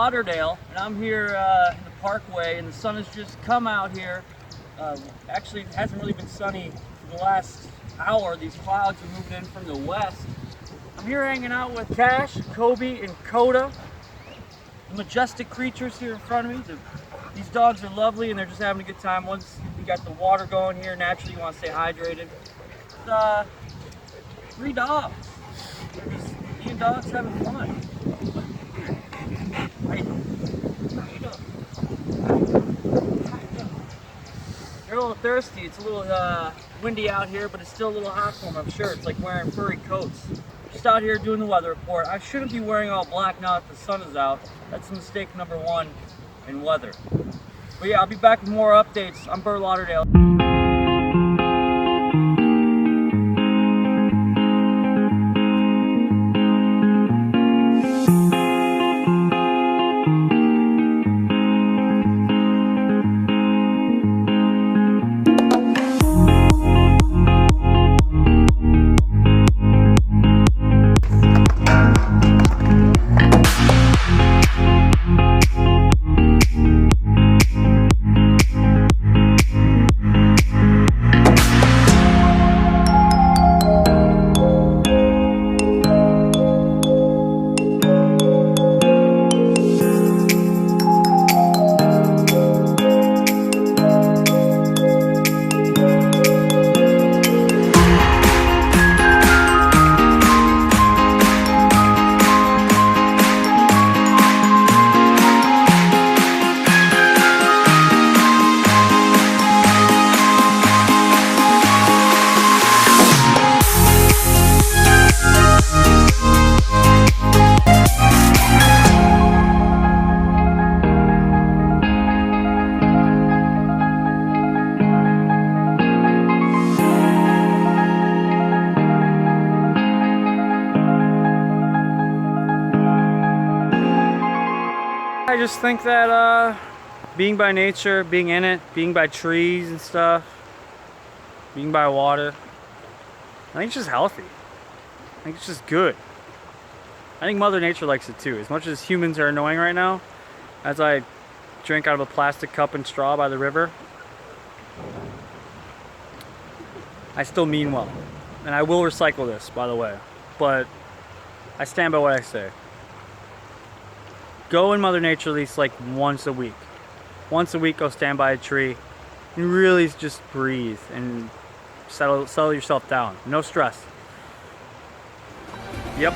Lauderdale, and I'm here in the Parkway, and the sun has just come out here. Actually, it hasn't really been sunny for the last hour. These clouds are moving in from the west. I'm here hanging out with Cash, Kobe, and Coda, the majestic creatures here in front of me. These dogs are lovely, and they're just having a good time. Once you got the water going here, naturally you want to stay hydrated. Three dogs. They're just being dogs having fun. They're a little thirsty. It's a little windy out here, but it's still a little hot for them, I'm sure. It's like wearing furry coats. Just out here doing the weather report. I shouldn't be wearing all black now that the sun is out. That's mistake number one in weather. But yeah, I'll be back with more updates. I'm Bert Lauderdale. I just think that being by nature, being in it, being by trees and stuff, being by water, I think it's just healthy. I think it's just good. I think Mother Nature likes it too. As much as humans are annoying right now, as I drink out of a plastic cup and straw by the river, I still mean well. And I will recycle this, by the way. But I stand by what I say. Go in Mother Nature at least like once a week. Once a week, go stand by a tree and really just breathe and settle yourself down. No stress. Yep.